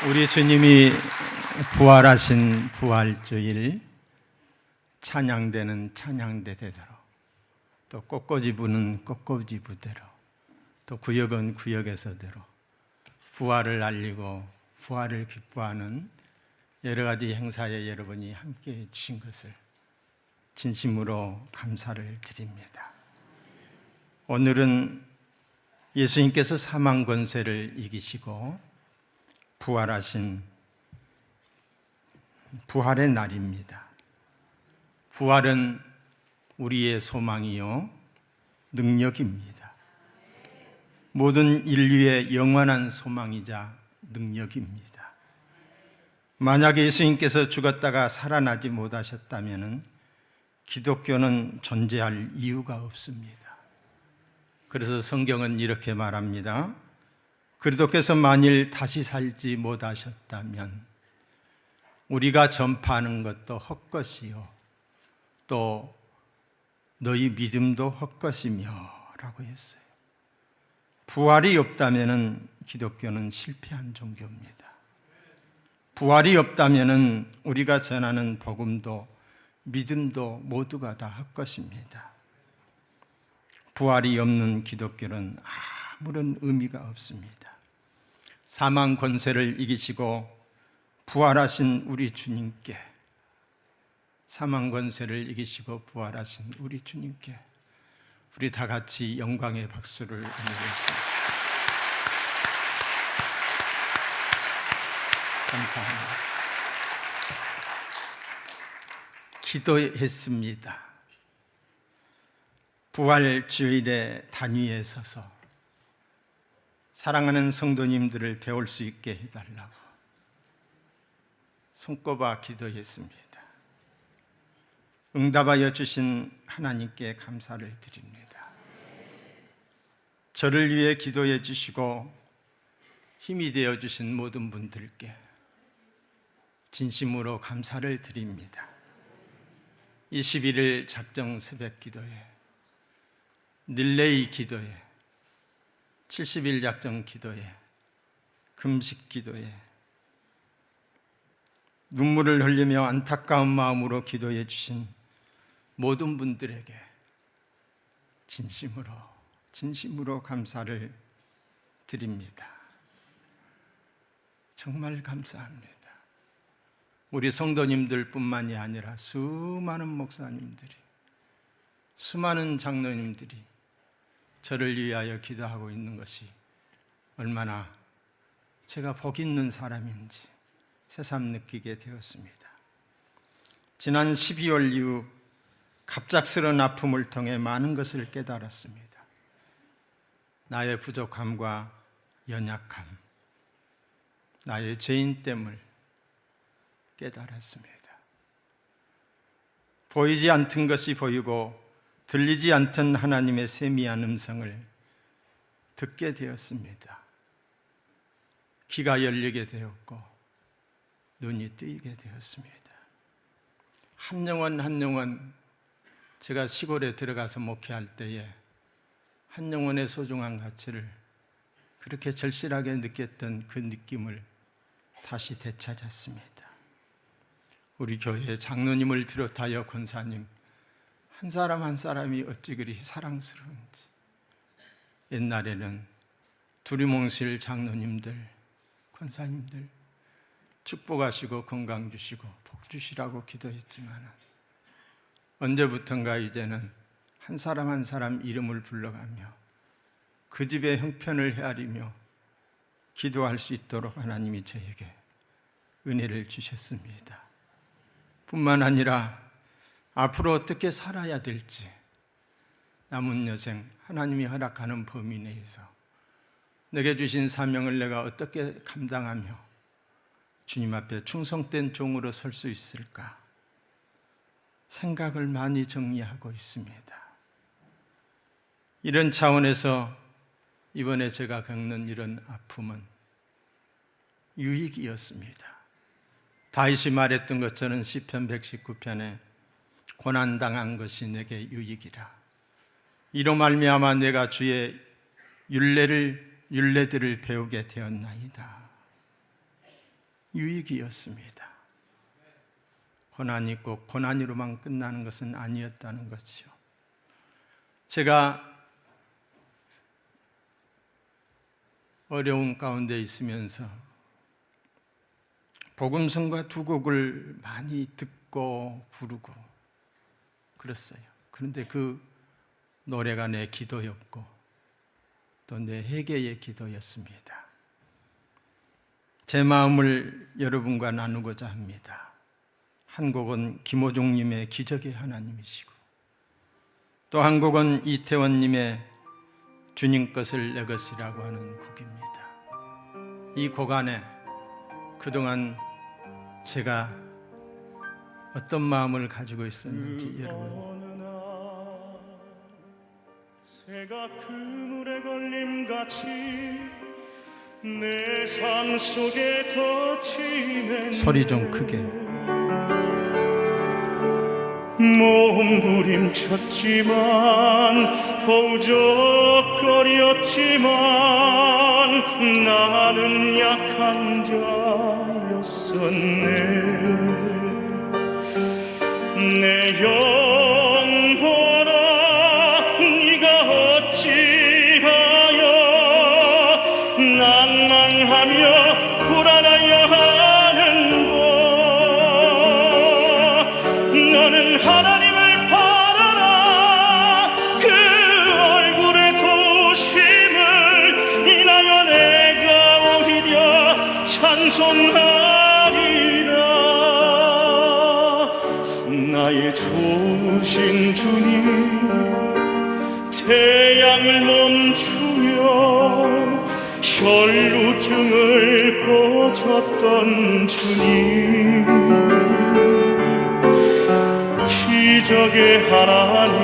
우리 주님이 부활하신 부활주일 찬양대는 찬양대대로, 또 꽃꽂이 부는 꽃꽂이 부대로, 또 구역은 구역에서대로 부활을 알리고 부활을 기뻐하는 여러 가지 행사에 여러분이 함께해 주신 것을 진심으로 감사를 드립니다. 오늘은 예수님께서 사망 권세를 이기시고 부활하신 부활의 날입니다. 부활은 우리의 소망이요 능력입니다. 모든 인류의 영원한 소망이자 능력입니다. 만약 예수님께서 죽었다가 살아나지 못하셨다면 기독교는 존재할 이유가 없습니다. 그래서 성경은 이렇게 말합니다. 그리스도께서 만일 다시 살지 못하셨다면 우리가 전파하는 것도 헛것이요 또 너희 믿음도 헛것이며 라고 했어요. 부활이 없다면 기독교는 실패한 종교입니다. 부활이 없다면 우리가 전하는 복음도 믿음도 모두가 다 헛것입니다. 부활이 없는 기독교는 아무런 의미가 없습니다. 사망 권세를 이기시고 부활하신 우리 주님께, 사망 권세를 이기시고 부활하신 우리 주님께 우리 다 같이 영광의 박수를 드리겠습니다. 감사합니다. 기도했습니다. 부활 주일의 단위에 서서 사랑하는 성도님들을 배울 수 있게 해달라고 손꼽아 기도했습니다. 응답하여 주신 하나님께 감사를 드립니다. 저를 위해 기도해 주시고 힘이 되어 주신 모든 분들께 진심으로 감사를 드립니다. 21일 작정 새벽 기도에, 릴레이 기도에, 70일 작정 기도에, 금식 기도에 눈물을 흘리며 안타까운 마음으로 기도해 주신 모든 분들에게 진심으로 감사를 드립니다. 정말 감사합니다. 우리 성도님들 뿐만이 아니라 수많은 목사님들이, 수많은 장로님들이 저를 위하여 기도하고 있는 것이 얼마나 제가 복 있는 사람인지 새삼 느끼게 되었습니다. 지난 12월 이후 갑작스러운 아픔을 통해 많은 것을 깨달았습니다. 나의 부족함과 연약함, 나의 죄인됨을 깨달았습니다. 보이지 않던 것이 보이고 들리지 않던 하나님의 세미한 음성을 듣게 되었습니다. 귀가 열리게 되었고 눈이 뜨이게 되었습니다. 한 영혼 한 영혼, 제가 시골에 들어가서 목회할 때에 한 영혼의 소중한 가치를 그렇게 절실하게 느꼈던 그 느낌을 다시 되찾았습니다. 우리 교회 장로님을 비롯하여 권사님 한 사람 한 사람이 어찌 그리 사랑스러운지, 옛날에는 두리뭉실 장로님들, 권사님들 축복하시고 건강 주시고 복 주시라고 기도했지만 언제부턴가 이제는 한 사람 한 사람 이름을 불러가며 그 집의 형편을 헤아리며 기도할 수 있도록 하나님이 저에게 은혜를 주셨습니다. 뿐만 아니라 앞으로 어떻게 살아야 될지 남은 여생 하나님이 허락하는 범위 내에서 내게 주신 사명을 내가 어떻게 감당하며 주님 앞에 충성된 종으로 설 수 있을까 생각을 많이 정리하고 있습니다. 이런 차원에서 이번에 제가 겪는 이런 아픔은 유익이었습니다. 다윗이 말했던 것처럼 시편 119편에 고난당한 것이 내게 유익이라. 이로 말미암아 내가 주의 율례들을 배우게 되었나이다. 유익이었습니다. 고난이 꼭 고난으로만 끝나는 것은 아니었다는 것이죠. 제가 어려운 가운데 있으면서 복음성가 두 곡을 많이 듣고 부르고 그랬어요. 그런데 그 노래가 내 기도였고 또 내 회개의 기도였습니다. 제 마음을 여러분과 나누고자 합니다. 한 곡은 김호종님의 기적의 하나님이시고 또 한 곡은 이태원님의 주님 것을 내 것이라고 하는 곡입니다. 이 곡 안에 그동안 제가 어떤 마음을 가지고 있었는지 여러분 새가 그물에 걸림같이 내 삶 속에 덧치네. 소리 좀 크게. 몸부림쳤지만 허우적거렸지만 나는 약한 자였었네. 내 영혼아 네가 어찌하여 낭망하며 불안하여 하는고. 너는 하나님을 바라라. 그 얼굴의 도심을 인하여 내가 오히려 찬송하리라. 나의 좋으신 주님, 태양을 멈추며 혈루증을 고쳤던 주님, 기적의 하나님,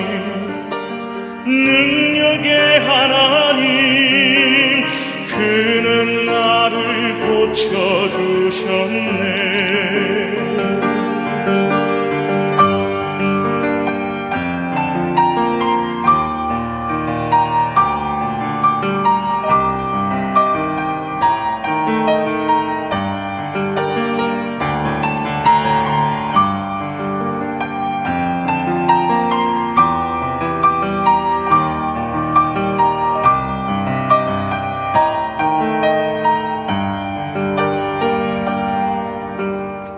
능력의 하나님, 그는 나를 고쳐주셨네.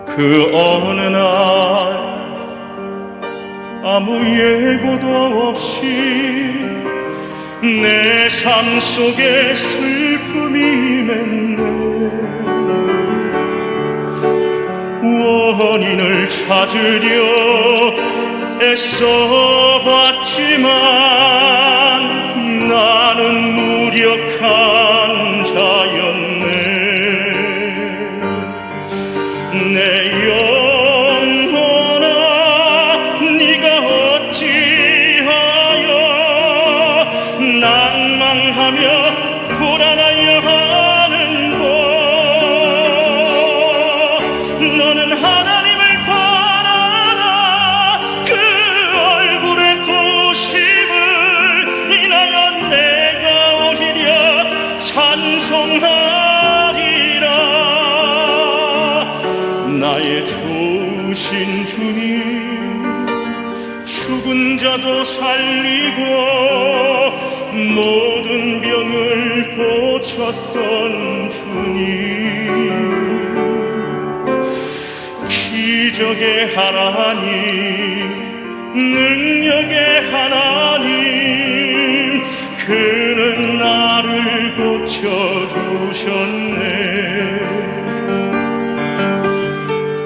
그 어느 날 아무 예고도 없이 내 삶 속에 슬픔이 맺네. 원인을 찾으려 애써봤지만 나는 무력한 자였네. 내 영혼아 네가 어찌하여 낭망하며 불안하여 하는고. 너는 하나님을 바라라. 그 얼굴의 도심을 인하여 내가 오히려 찬송하리라. 나의 좋으신 주님, 죽은 자도 살리고 모든 병을 고쳤던 주님, 기적의 하나님, 능력의 하나님, 그는 나를 고쳐주셨네.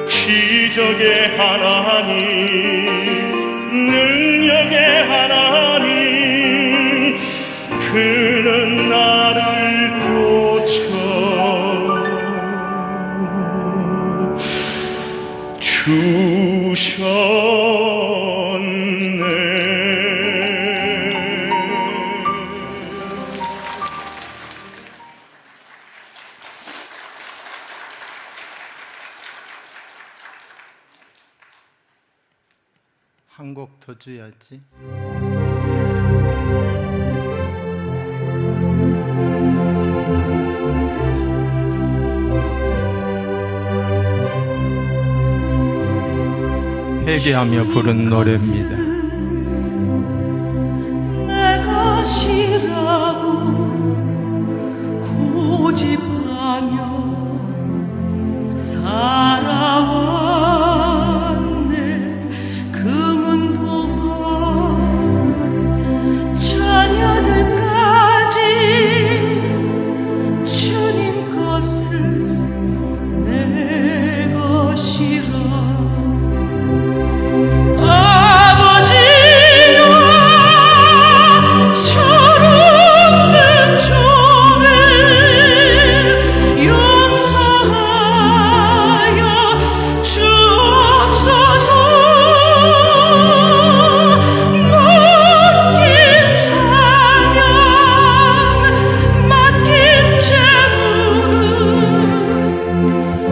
기적의 하나님, 능력의 하나님, 그는 나를 고쳐 주셨네. 한 곡 더 줘야지. 회개하며 부른 노래입니다. 내 것이라고 고집하며 살아왔네. 금은보화 자녀들까지 주님 것은 내 것이라. 아버지여, 철없는 종을 용서하여 주옵소서. 맡긴 사명, 맡긴 재물은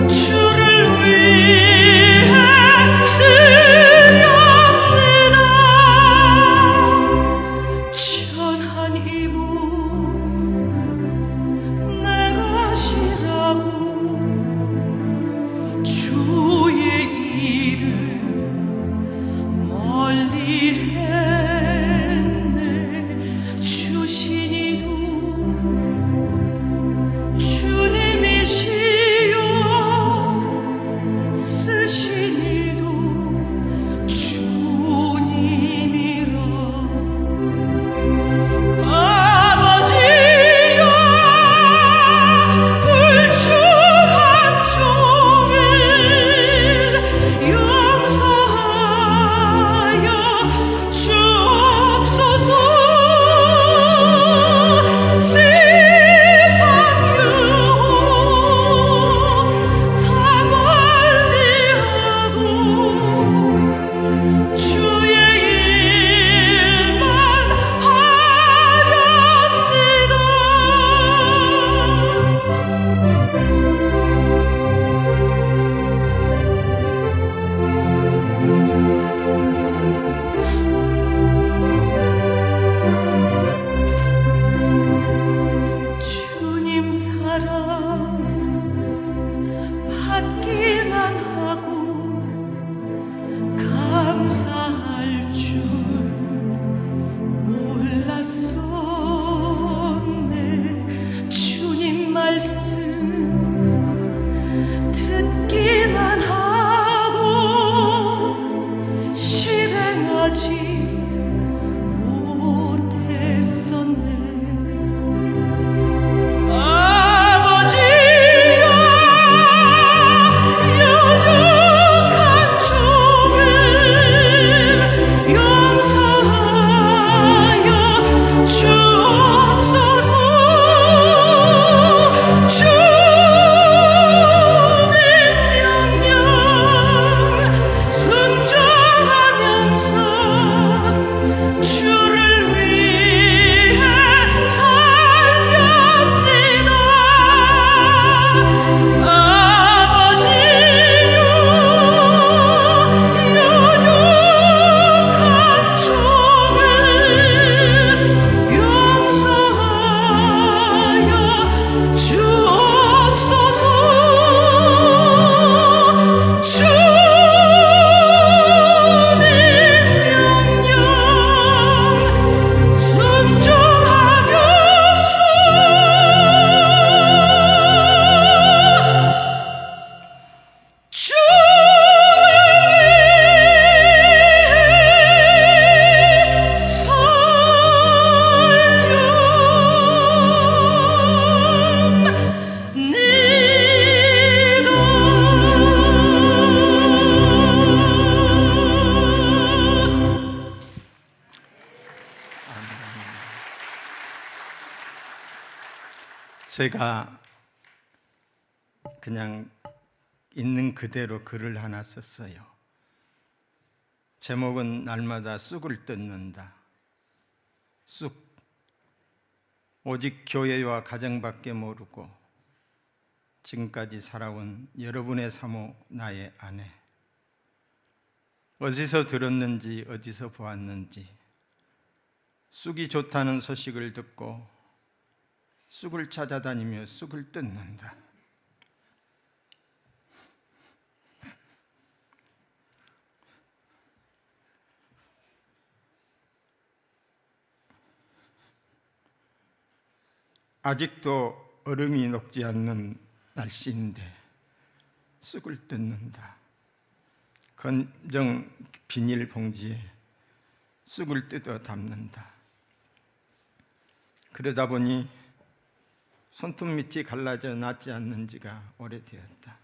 주를 위해 쓰렵니다. 천한 이모 내 것이라고 주의 일을 멀리 했네. 주신이도 주님이시요 쓰신이도 주님이라. 아버지여, 불충한 종을 용서하여 주옵소서. 세상 유혹 다 멀리하고 주의 일만 하렵니다. 주님 사랑 받기만 하고 감사할 줄 몰랐었네. 주님 말씀 듣기만 하고 실행하지 못했었네. 아버지여, 연약한 종을 용서하여 주옵소서. 주님 명령 순종하면서 주를 위해 살렵니다. 아버지여, 연약한 종을 용서하여 주옵소서. 주님 명령 순종하면서 주를 위해 살렵니다. 제가 그냥 있는 그대로 글을 하나 썼어요. 제목은 날마다 쑥을 뜯는다. 쑥. 오직 교회와 가정밖에 모르고 지금까지 살아온 여러분의 사모 나의 아내. 어디서 들었는지 어디서 보았는지 쑥이 좋다는 소식을 듣고 쑥을 찾아다니며 쑥을 뜯는다. 아직도 얼음이 녹지 않는 날씨인데 쑥을 뜯는다. 검정 비닐봉지에 쑥을 뜯어 담는다. 그러다 보니 손톱 밑이 갈라져 낫지 않는 지가 오래되었다.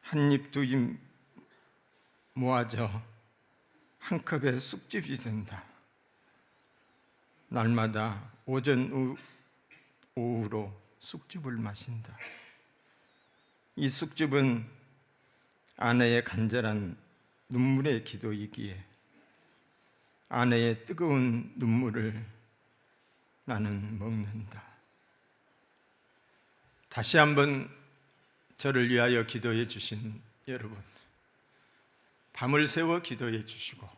한 입 두 입 모아져 한 컵의 쑥즙이 된다. 날마다 오전 오후로 쑥즙을 마신다. 이 쑥즙은 아내의 간절한 눈물의 기도이기에 아내의 뜨거운 눈물을 나는 먹는다. 다시 한번 저를 위하여 기도해 주신 여러분, 밤을 새워 기도해 주시고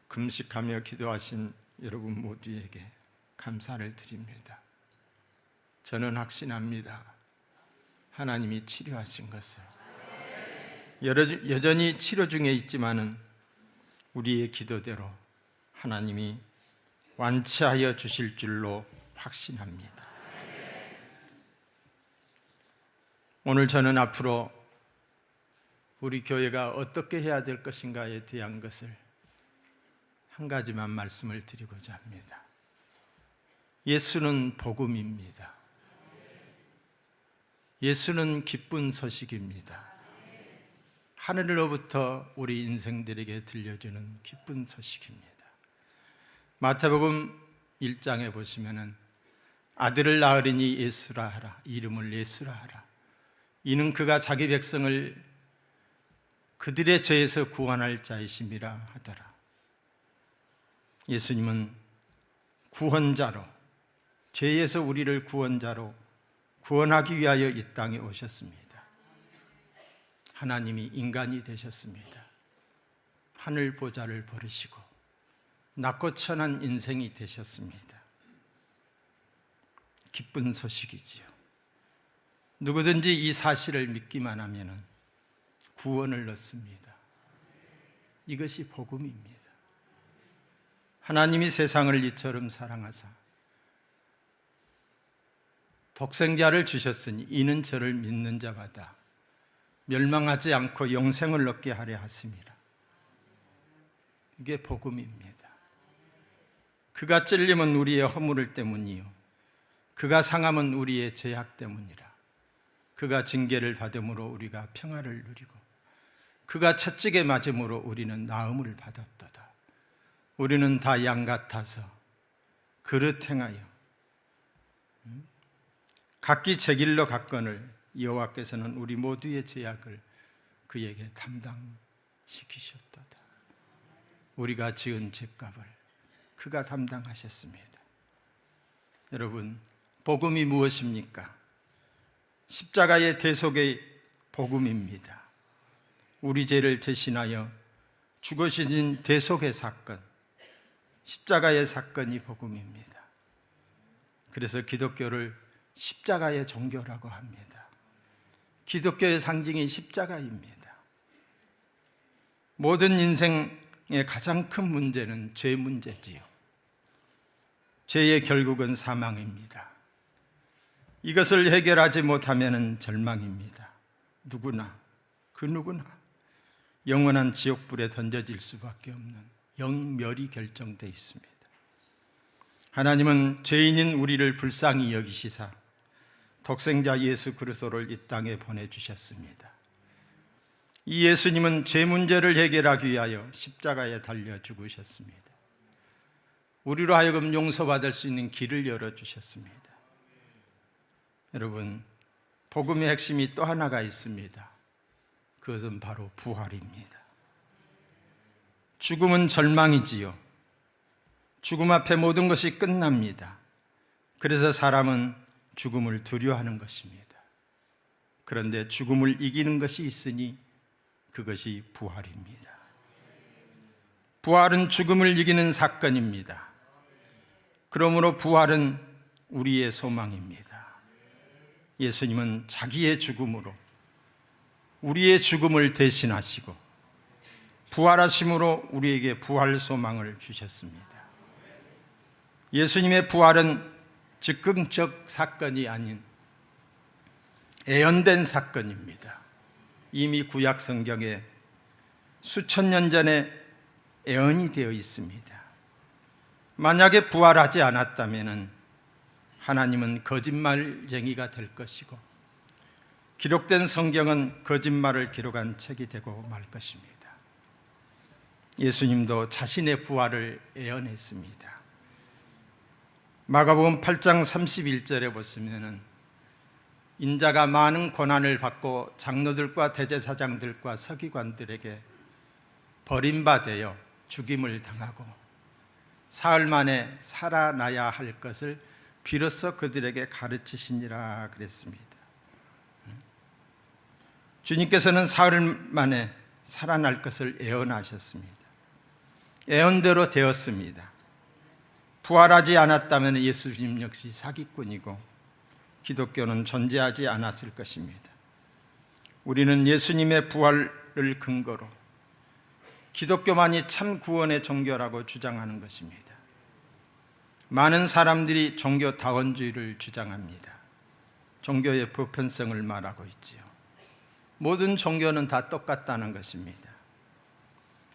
금식하며 기도하신 여러분 모두에게 감사를 드립니다. 저는 확신합니다. 하나님이 치료하신 것을 여전히 치료 중에 있지만은 우리의 기도대로 하나님이 완치하여 주실 줄로 확신합니다. 오늘 저는 앞으로 우리 교회가 어떻게 해야 될 것인가에 대한 것을 한 가지만 말씀을 드리고자 합니다. 예수는 복음입니다. 예수는 기쁜 소식입니다. 하늘로부터 우리 인생들에게 들려주는 기쁜 소식입니다. 마태복음 1장에 보시면은 아들을 낳으리니 예수라 하라, 이름을 예수라 하라. 이는 그가 자기 백성을 그들의 죄에서 구원할 자이심이라 하더라. 예수님은 구원자로, 죄에서 우리를 구원하기 위하여 이 땅에 오셨습니다. 하나님이 인간이 되셨습니다. 하늘 보좌를 버리시고 낮고 천한 인생이 되셨습니다. 기쁜 소식이지요. 누구든지 이 사실을 믿기만 하면 구원을 얻습니다. 이것이 복음입니다. 하나님이 세상을 이처럼 사랑하사 독생자를 주셨으니 이는 저를 믿는 자마다 멸망하지 않고 영생을 얻게 하려 하심이라. 이게 복음입니다. 그가 찔림은 우리의 허물 때문이요 그가 상함은 우리의 죄악 때문이라. 그가 징계를 받음으로 우리가 평화를 누리고 그가 채찍에 맞음으로 우리는 나음을 받았도다. 우리는 다 양 같아서 그릇 행하여 각기 제 길로 갔거늘 여호와께서는 우리 모두의 죄악을 그에게 담당시키셨도다. 우리가 지은 죄값을 그가 담당하셨습니다. 여러분, 복음이 무엇입니까? 십자가의 대속의 복음입니다. 우리 죄를 대신하여 죽으신 대속의 사건, 십자가의 사건이 복음입니다. 그래서 기독교를 십자가의 종교라고 합니다. 기독교의 상징이 십자가입니다. 모든 인생의 가장 큰 문제는 죄 문제지요. 죄의 결국은 사망입니다. 이것을 해결하지 못하면 절망입니다. 누구나, 그 누구나 영원한 지옥불에 던져질 수밖에 없는 영멸이 결정되어 있습니다. 하나님은 죄인인 우리를 불쌍히 여기시사 독생자 예수 그리스도를 이 땅에 보내주셨습니다. 이 예수님은 죄 문제를 해결하기 위하여 십자가에 달려 죽으셨습니다. 우리로 하여금 용서받을 수 있는 길을 열어주셨습니다. 여러분, 복음의 핵심이 또 하나가 있습니다. 그것은 바로 부활입니다. 죽음은 절망이지요. 죽음 앞에 모든 것이 끝납니다. 그래서 사람은 죽음을 두려워하는 것입니다. 그런데 죽음을 이기는 것이 있으니 그것이 부활입니다. 부활은 죽음을 이기는 사건입니다. 그러므로 부활은 우리의 소망입니다. 예수님은 자기의 죽음으로 우리의 죽음을 대신하시고 부활하심으로 우리에게 부활 소망을 주셨습니다. 예수님의 부활은 즉흥적 사건이 아닌 예언된 사건입니다. 이미 구약 성경에 수천 년 전에 예언이 되어 있습니다. 만약에 부활하지 않았다면 하나님은 거짓말쟁이가 될 것이고 기록된 성경은 거짓말을 기록한 책이 되고 말 것입니다. 예수님도 자신의 부활을 예언했습니다. 마가복음 8장 31절에 보시면은 인자가 많은 고난을 받고 장로들과 대제사장들과 서기관들에게 버림받아 죽임을 당하고 사흘 만에 살아나야 할 것을 비로소 그들에게 가르치시니라 그랬습니다. 주님께서는 사흘 만에 살아날 것을 예언하셨습니다. 예언대로 되었습니다. 부활하지 않았다면 예수님 역시 사기꾼이고 기독교는 존재하지 않았을 것입니다. 우리는 예수님의 부활을 근거로 기독교만이 참 구원의 종교라고 주장하는 것입니다. 많은 사람들이 종교다원주의를 주장합니다. 종교의 보편성을 말하고 있지요. 모든 종교는 다 똑같다는 것입니다.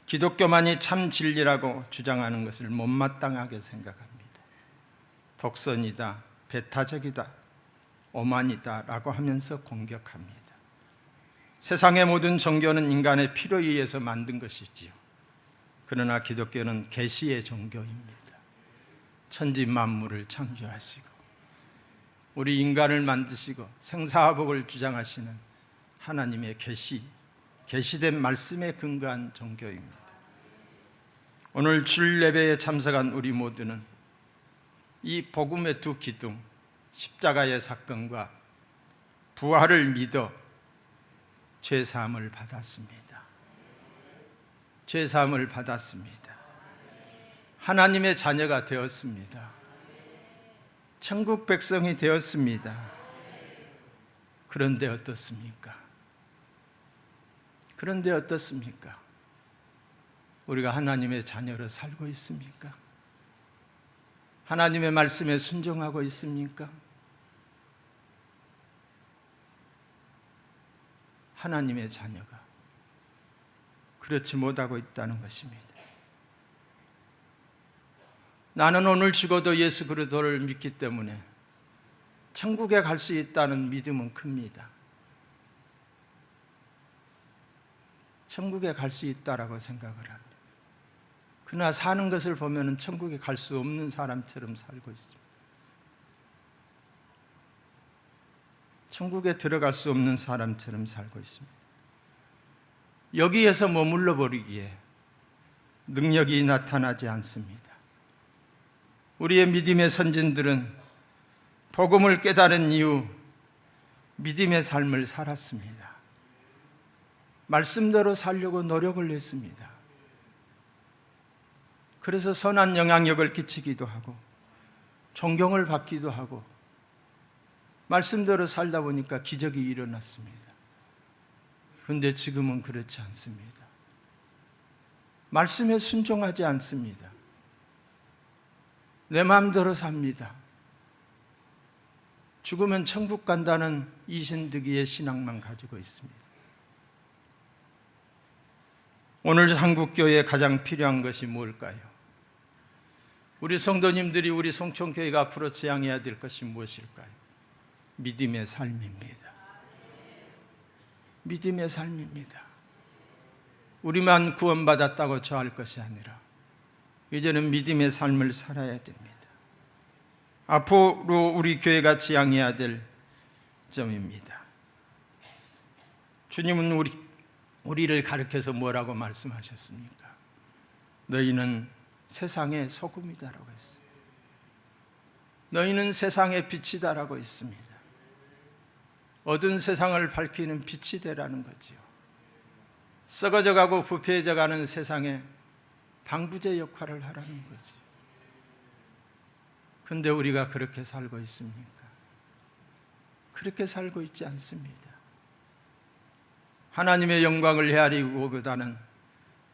기독교만이 참 진리라고 주장하는 것을 못마땅하게 생각합니다. 독선이다, 배타적이다, 오만이다 라고 하면서 공격합니다. 세상의 모든 종교는 인간의 필요에 의해서 만든 것이지요. 그러나 기독교는 계시의 종교입니다. 천지 만물을 창조하시고 우리 인간을 만드시고 생사화복을 주장하시는 하나님의 계시된 말씀에 근거한 종교입니다. 오늘 주일 예배에 참석한 우리 모두는 이 복음의 두 기둥, 십자가의 사건과 부활을 믿어 죄사함을 받았습니다. 죄사함을 받았습니다. 하나님의 자녀가 되었습니다. 천국 백성이 되었습니다. 그런데 어떻습니까? 그런데 어떻습니까? 우리가 하나님의 자녀로 살고 있습니까? 하나님의 말씀에 순종하고 있습니까? 하나님의 자녀가 그렇지 못하고 있다는 것입니다. 나는 오늘 죽어도 예수 그리스도를 믿기 때문에 천국에 갈 수 있다는 믿음은 큽니다. 천국에 갈 수 있다라고 생각을 합니다. 그러나 사는 것을 보면 천국에 갈 수 없는 사람처럼 살고 있습니다. 천국에 들어갈 수 없는 사람처럼 살고 있습니다. 여기에서 머물러 버리기에 능력이 나타나지 않습니다. 우리의 믿음의 선진들은 복음을 깨달은 이후 믿음의 삶을 살았습니다. 말씀대로 살려고 노력을 했습니다. 그래서 선한 영향력을 끼치기도 하고 존경을 받기도 하고 말씀대로 살다 보니까 기적이 일어났습니다. 그런데 지금은 그렇지 않습니다. 말씀에 순종하지 않습니다. 내 마음대로 삽니다. 죽으면 천국 간다는 이신득이의 신앙만 가지고 있습니다. 오늘 한국교회에 가장 필요한 것이 뭘까요? 우리 성도님들이 우리 송천교회가 앞으로 지향해야 될 것이 무엇일까요? 믿음의 삶입니다. 믿음의 삶입니다. 우리만 구원받았다고 저할 것이 아니라 이제는 믿음의 삶을 살아야 됩니다. 앞으로 우리 교회가 지향해야 될 점입니다. 주님은 우리를 가르쳐서 뭐라고 말씀하셨습니까? 너희는 세상의 소금이다라고 했어요. 너희는 세상의 빛이다라고 했습니다. 어두운 세상을 밝히는 빛이 되라는 거지요. 썩어져가고 부패해져가는 세상에 방부제 역할을 하라는 거지. 그런데 우리가 그렇게 살고 있습니까? 그렇게 살고 있지 않습니다. 하나님의 영광을 헤아리고보다는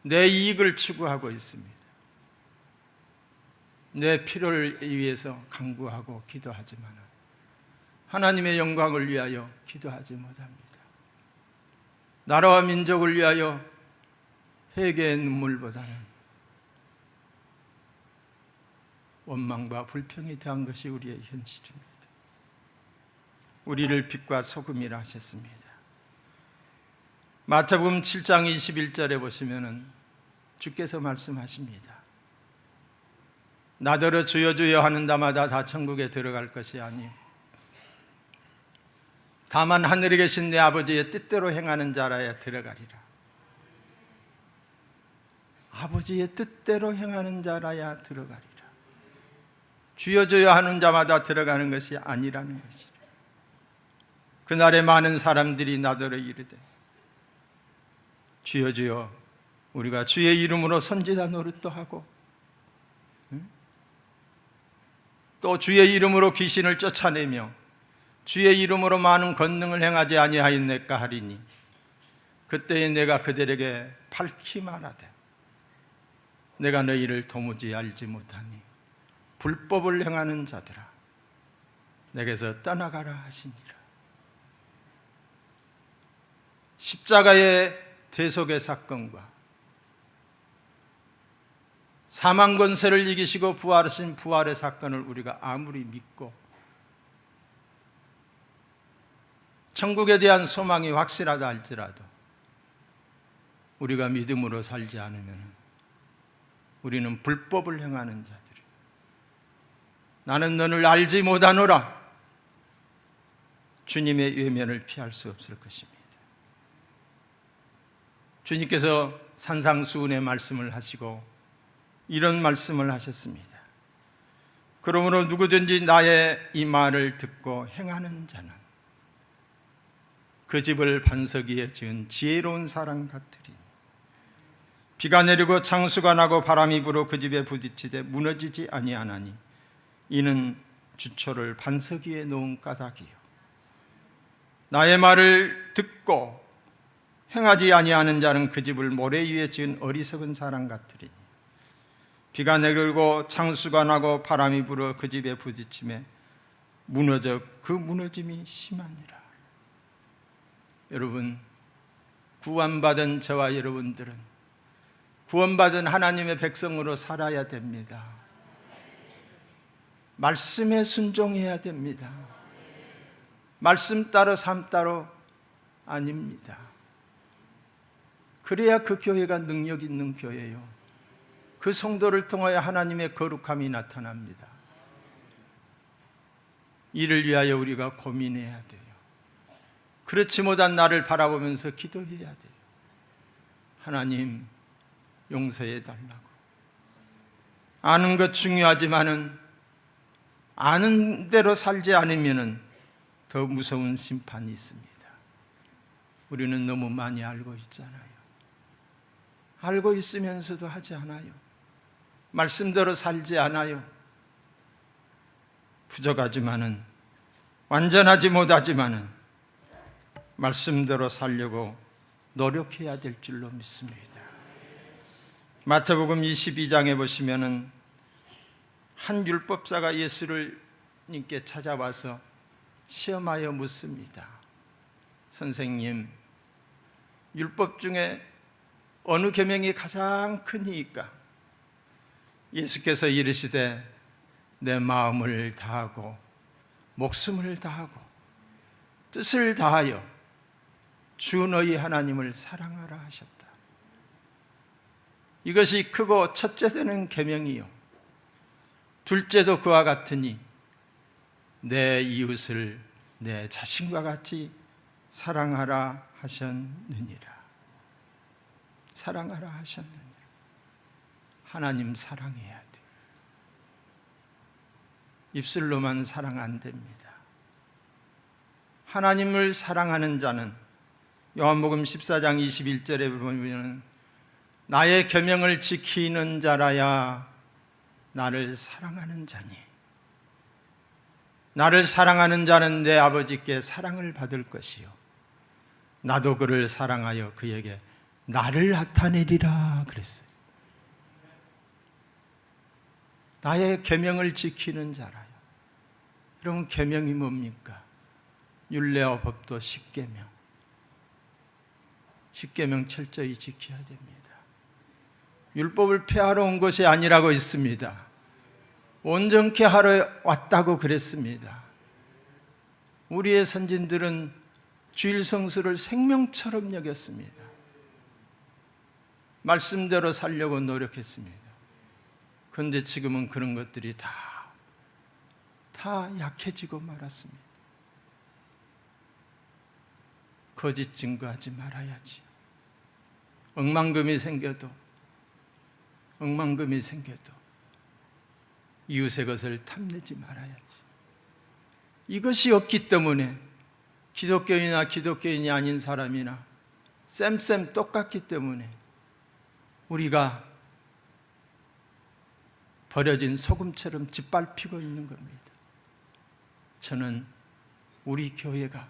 내 이익을 추구하고 있습니다. 내 필요를 위해서 간구하고 기도하지만 하나님의 영광을 위하여 기도하지 못합니다. 나라와 민족을 위하여 회개의 눈물보다는 원망과 불평이 더한 것이 우리의 현실입니다. 우리를 빛과 소금이라 하셨습니다. 마태복음 7장 21절에 보시면은 주께서 말씀하십니다. 나더러 주여 주여 하는 자마다 다 천국에 들어갈 것이 아니요 다만 하늘에 계신 내 아버지의 뜻대로 행하는 자라야 들어가리라. 아버지의 뜻대로 행하는 자라야 들어가리라. 주여 주여 하는 자마다 들어가는 것이 아니라는 것이라. 그날에 많은 사람들이 나더러 이르되 주여 주여 우리가 주의 이름으로 선지자 노릇도 하고 또 주의 이름으로 귀신을 쫓아내며 주의 이름으로 많은 권능을 행하지 아니하였나이까 하리니 그때에 내가 그들에게 밝히 말하되 내가 너희를 도무지 알지 못하니 불법을 행하는 자들아 내게서 떠나가라 하시니라. 십자가의 대속의 사건과 사망 권세를 이기시고 부활하신 부활의 사건을 우리가 아무리 믿고 천국에 대한 소망이 확실하다 할지라도 우리가 믿음으로 살지 않으면 우리는 불법을 행하는 자들이에요. 나는 너를 알지 못하노라. 주님의 외면을 피할 수 없을 것입니다. 주님께서 산상수훈의 말씀을 하시고 이런 말씀을 하셨습니다. 그러므로 누구든지 나의 이 말을 듣고 행하는 자는 그 집을 반석 위에 지은 지혜로운 사람 같으리니 비가 내리고 창수가 나고 바람이 불어 그 집에 부딪히되 무너지지 아니하나니 이는 주초를 반석 위에 놓은 까닭이요 나의 말을 듣고 행하지 아니하는 자는 그 집을 모래 위에 지은 어리석은 사람 같으리니 비가 내리고 창수가 나고 바람이 불어 그 집에 부딪히매 무너져 그 무너짐이 심하니라. 여러분, 구원받은 저와 여러분들은 구원받은 하나님의 백성으로 살아야 됩니다. 말씀에 순종해야 됩니다. 말씀 따로 삶 따로 아닙니다. 그래야 그 교회가 능력 있는 교회예요. 그 성도를 통하여 하나님의 거룩함이 나타납니다. 이를 위하여 우리가 고민해야 돼요. 그렇지 못한 나를 바라보면서 기도해야 돼요. 하나님 용서해 달라고. 아는 것 중요하지만은 아는 대로 살지 않으면은 더 무서운 심판이 있습니다. 우리는 너무 많이 알고 있잖아요. 알고 있으면서도 하지 않아요. 말씀대로 살지 않아요. 부족하지만은 완전하지 못하지만은 말씀대로 살려고 노력해야 될 줄로 믿습니다. 마태복음 22장에 보시면은 한 율법사가 예수님께 찾아와서 시험하여 묻습니다. 선생님, 율법 중에 어느 계명이 가장 크니까? 예수께서 이르시되 내 마음을 다하고 목숨을 다하고 뜻을 다하여 주 너희 하나님을 사랑하라 하셨다. 이것이 크고 첫째 되는 계명이요 둘째도 그와 같으니 내 이웃을 내 자신과 같이 사랑하라 하셨느니라. 사랑하라 하셨느니라. 하나님 사랑해야 돼. 입술로만 사랑 안 됩니다. 하나님을 사랑하는 자는 요한복음 14장 21절에 보면 나의 계명을 지키는 자라야 나를 사랑하는 자니 나를 사랑하는 자는 내 아버지께 사랑을 받을 것이요 나도 그를 사랑하여 그에게 나를 나타내리라 그랬어요. 나의 계명을 지키는 자라요. 여러분, 계명이 뭡니까? 율례와 법도 10계명. 10계명 철저히 지켜야 됩니다. 율법을 폐하러 온 것이 아니라고 있습니다. 온전케 하러 왔다고 그랬습니다. 우리의 선진들은 주일 성수를 생명처럼 여겼습니다. 말씀대로 살려고 노력했습니다. 그런데 지금은 그런 것들이 다 약해지고 말았습니다. 거짓 증거하지 말아야지. 억만금이 생겨도 이웃의 것을 탐내지 말아야지. 이것이 없기 때문에 기독교인이나 기독교인이 아닌 사람이나 쌤 똑같기 때문에 우리가 버려진 소금처럼 짓밟히고 있는 겁니다. 저는 우리 교회가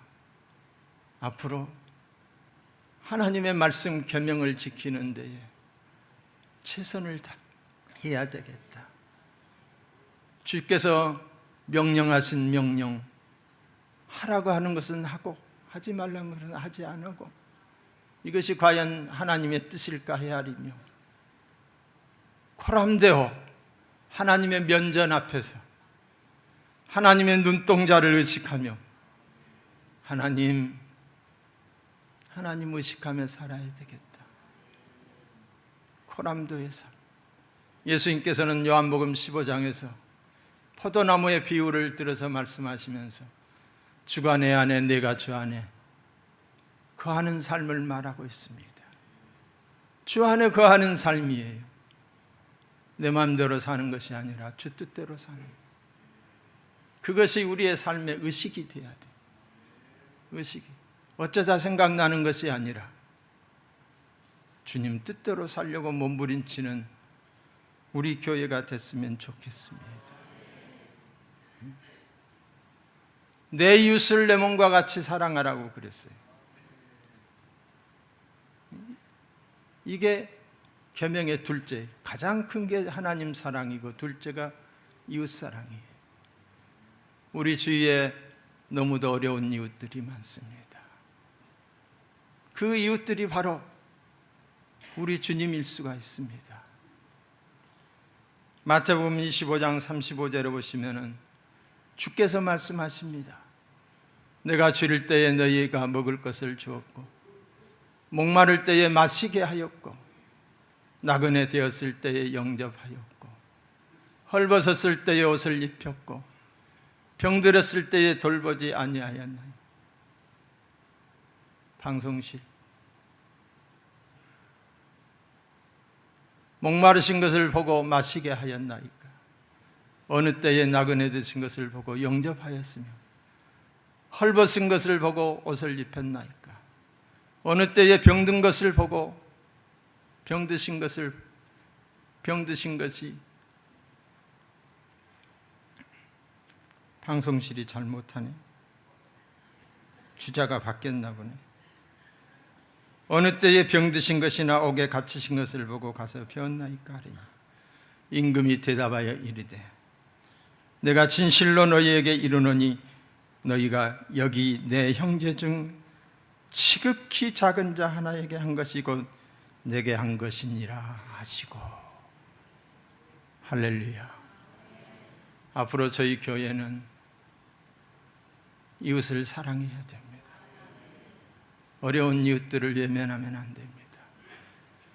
앞으로 하나님의 말씀 계명을 지키는 데에 최선을 다해야 되겠다. 주께서 명령하신 명령, 하라고 하는 것은 하고 하지 말라는 것은 하지 않고, 이것이 과연 하나님의 뜻일까 헤아리며 코람되어 하나님의 면전 앞에서 하나님의 눈동자를 의식하며 하나님 의식하며 살아야 되겠다. 코람도의 삶. 예수님께서는 요한복음 15장에서 포도나무의 비유를 들어서 말씀하시면서 주가 내 안에 내가 주 안에 거하는 삶을 말하고 있습니다. 주 안에 거하는 삶이에요. 내 마음대로 사는 것이 아니라 주 뜻대로 사는 것. 그것이 우리의 삶의 의식이 돼야 돼. 의식이 어쩌다 생각나는 것이 아니라 주님 뜻대로 살려고 몸부림치는 우리 교회가 됐으면 좋겠습니다. 내 이웃을 내 몸과 같이 사랑하라고 그랬어요. 이게 계명의 둘째, 가장 큰 게 하나님 사랑이고 둘째가 이웃 사랑이에요. 우리 주위에 너무도 어려운 이웃들이 많습니다. 그 이웃들이 바로 우리 주님일 수가 있습니다. 마태복음 25장 35절에 보시면은 주께서 말씀하십니다. 내가 줄일 때에 너희가 먹을 것을 주었고 목마를 때에 마시게 하였고 나그네 되었을 때에 영접하였고 헐벗었을 때에 옷을 입혔고 병들었을 때에 돌보지 아니하였나요? 방송실. 목마르신 것을 보고 마시게 하였나이까? 어느 때에 나그네 되신 것을 보고 영접하였으며 헐벗은 것을 보고 옷을 입혔나이까? 어느 때에 병든 것을 보고 병드신 것이 방송실이 잘못하네. 주자가 바뀌었나 보네. 어느 때에 병드신 것이나 옥에 갇히신 것을 보고 가서 배웠나이까 하리니 임금이 대답하여 이르되 내가 진실로 너희에게 이르노니 너희가 여기 내 형제 중 지극히 작은 자 하나에게 한 것이 곧 내게 한 것이니라 하시고. 할렐루야. 앞으로 저희 교회는 이웃을 사랑해야 됩니다. 어려운 이웃들을 외면하면 안 됩니다.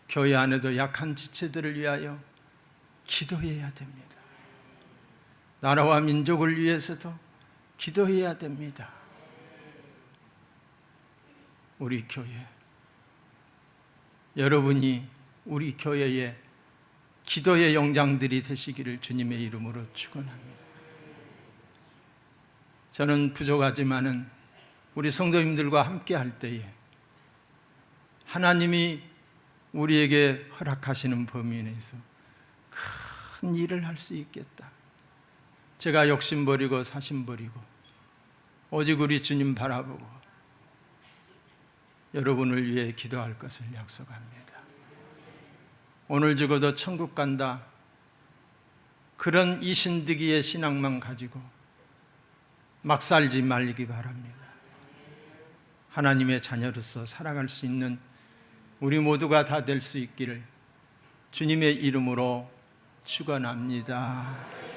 교회 안에도 약한 지체들을 위하여 기도해야 됩니다. 나라와 민족을 위해서도 기도해야 됩니다. 우리 교회, 여러분이 우리 교회의 기도의 용장들이 되시기를 주님의 이름으로 축원합니다. 저는 부족하지만은 우리 성도님들과 함께 할 때에 하나님이 우리에게 허락하시는 범위 내에서 큰 일을 할 수 있겠다. 제가 욕심 버리고 사심 버리고 오직 우리 주님 바라보고 여러분을 위해 기도할 것을 약속합니다. 오늘 죽어도 천국 간다. 그런 이신득이의 신앙만 가지고 막 살지 말기 바랍니다. 하나님의 자녀로서 살아갈 수 있는 우리 모두가 다 될 수 있기를 주님의 이름으로 축원합니다.